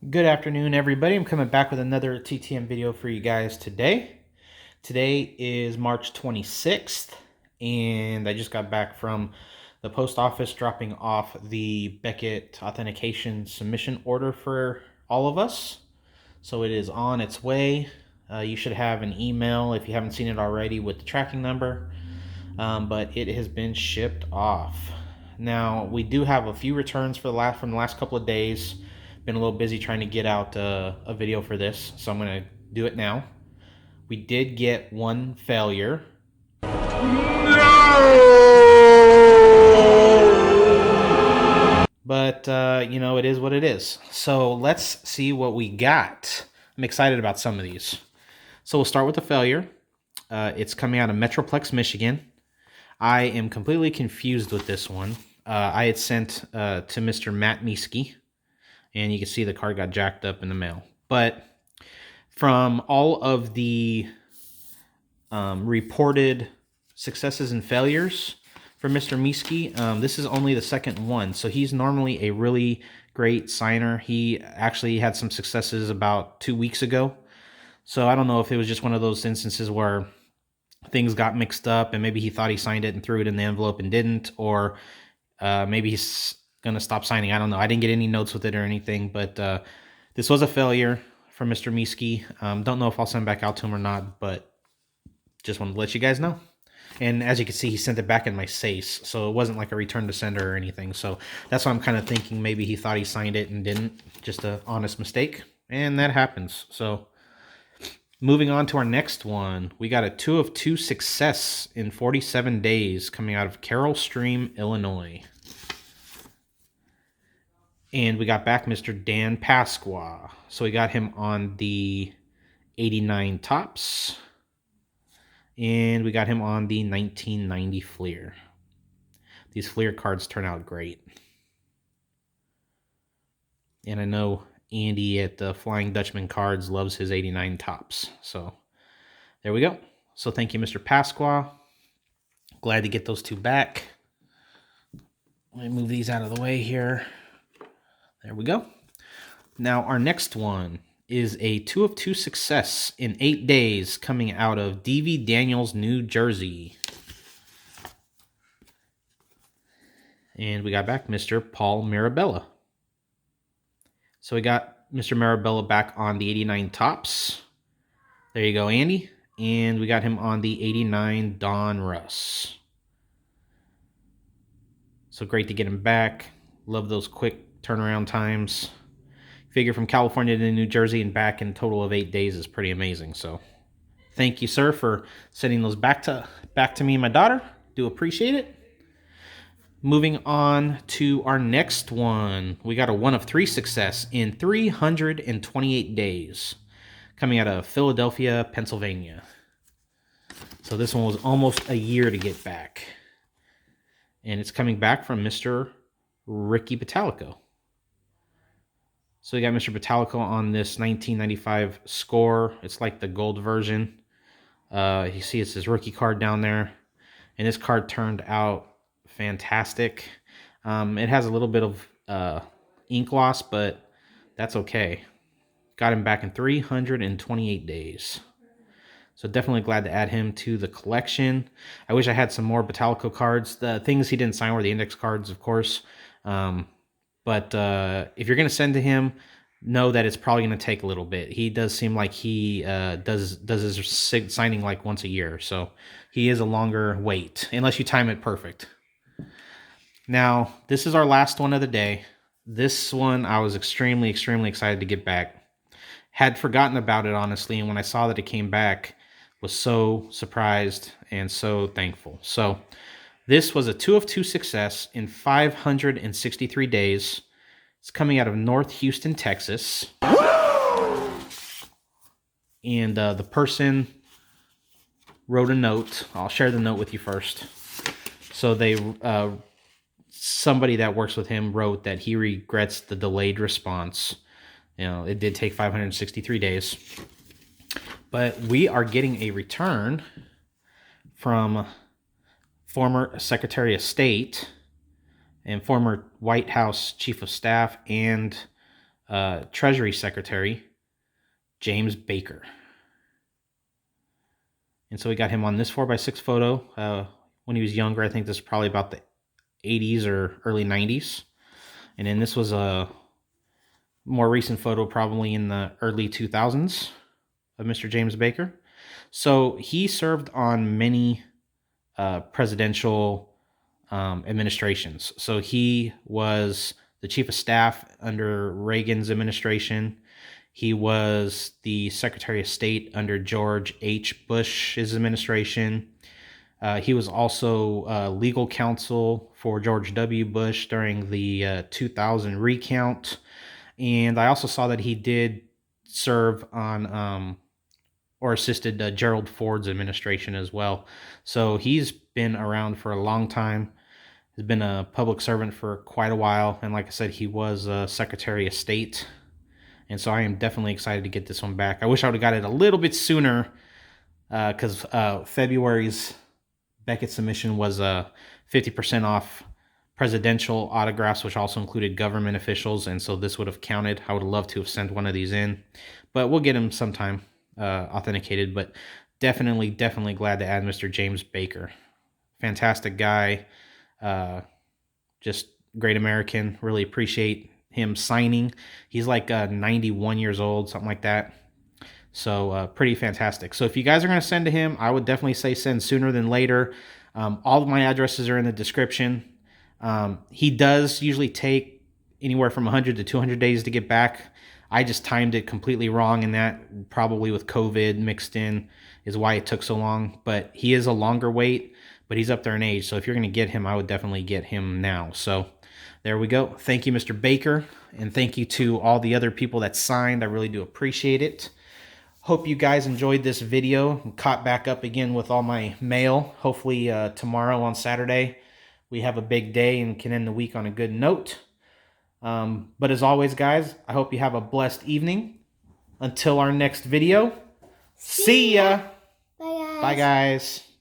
Good afternoon, everybody. I'm coming back with another TTM video for you guys today. Today is March 26th, and I just got back from the post office dropping off the Beckett authentication submission order for all of us. So it is on its way. You should have an email if you haven't seen it already with the tracking number, but it has been shipped off. Now, we do have a few returns from the last couple of days. Been a little busy trying to get out a video for this, so I'm going to do it now. We did get one failure. But, it is what it is. So let's see what we got. I'm excited about some of these. So we'll start with the failure. It's coming out of Metroplex, Michigan. I am completely confused with this one. I had sent to Mr. Matt Mieske, and you can see the card got jacked up in the mail. But from all of the reported successes and failures for Mr. Mieske, this is only the second one. So he's normally a really great signer. He actually had some successes about 2 weeks ago. So I don't know if it was just one of those instances where things got mixed up and maybe he thought he signed it and threw it in the envelope and didn't, or maybe he's going to stop signing. I don't know. I didn't get any notes with it or anything, but this was a failure from Mr. Mieske. Don't know if I'll send back out to him or not, but just wanted to let you guys know. And as you can see, he sent it back in my SACE, so it wasn't like a return to sender or anything. So that's why I'm kind of thinking maybe he thought he signed it and didn't. Just an honest mistake, and that happens. So moving on to our next one, we got a 2 of 2 success in 47 days coming out of Carroll Stream, Illinois. And we got back Mr. Dan Pasqua. So we got him on the 89 Tops. And we got him on the 1990 Fleer. These Fleer cards turn out great. And I know Andy at the Flying Dutchman Cards loves his 89 Tops. So there we go. So thank you, Mr. Pasqua. Glad to get those two back. Let me move these out of the way here. There we go. Now our next one is a 2 of 2 success in 8 days coming out of D.V. Daniels, New Jersey. And we got back Mr. Paul Mirabella. So we got Mr. Mirabella back on the 89 Tops. There you go, Andy. And we got him on the 89 Don Russ. So great to get him back. Love those quick turnaround times. Figure from California to New Jersey and back in a total of 8 days is pretty amazing. So thank you, sir, for sending those back to me and my daughter. Do appreciate it. Moving on to our next one. We got a 1 of 3 success in 328 days coming out of Philadelphia, Pennsylvania. So this one was almost a year to get back. And it's coming back from Mr. Ricky Bottalico. So we got Mr. Bottalico on this 1995 score. It's like the gold version. You see it's his rookie card down there. And this card turned out fantastic. It has a little bit of ink loss, but that's okay. Got him back in 328 days. So definitely glad to add him to the collection. I wish I had some more Bottalico cards. The things he didn't sign were the index cards, of course. But if you're going to send to him, know that it's probably going to take a little bit. He does seem like he does his signing like once a year. So he is a longer wait, unless you time it perfect. Now, this is our last one of the day. This one I was extremely, extremely excited to get back. Had forgotten about it, honestly, and when I saw that it came back, was so surprised and so thankful. So this was a 2 of 2 success in 563 days. It's coming out of North Houston, Texas. And the person wrote a note. I'll share the note with you first. So somebody that works with him wrote that he regrets the delayed response. You know, it did take 563 days. But we are getting a return from former Secretary of State and former White House Chief of Staff and Treasury Secretary, James Baker. And so we got him on this 4x6 photo when he was younger. I think this is probably about the 80s or early 90s. And then this was a more recent photo, probably in the early 2000s, of Mr. James Baker. So he served on many presidential administrations. So he was the chief of staff under Reagan's administration. He was the Secretary of State under George H. Bush's administration. He was also legal counsel for George W. Bush during the 2000 recount. And I also saw that he did serve on or assisted Gerald Ford's administration as well. So he's been around for a long time. He's been a public servant for quite a while. And like I said, he was Secretary of State. And so I am definitely excited to get this one back. I wish I would have got it a little bit sooner because February's Beckett submission was 50% off presidential autographs, which also included government officials. And so this would have counted. I would have loved to have sent one of these in. But we'll get him sometime authenticated. But definitely glad to add Mr. James Baker. Fantastic guy. Just great American. Really appreciate him signing. He's like 91 years old, something like that. So pretty fantastic. So if you guys are going to send to him, I would definitely say send sooner than later. All of my addresses are in the description. He does usually take anywhere from 100 to 200 days to get back. I just timed it completely wrong, and that probably with COVID mixed in is why it took so long. But he is a longer wait, but he's up there in age. So if you're going to get him, I would definitely get him now. So there we go. Thank you, Mr. Baker, and thank you to all the other people that signed. I really do appreciate it. Hope you guys enjoyed this video and caught back up again with all my mail. Hopefully tomorrow on Saturday we have a big day and can end the week on a good note. But as always, guys, I hope you have a blessed evening. Until our next video, see ya. Bye, guys. Bye, guys.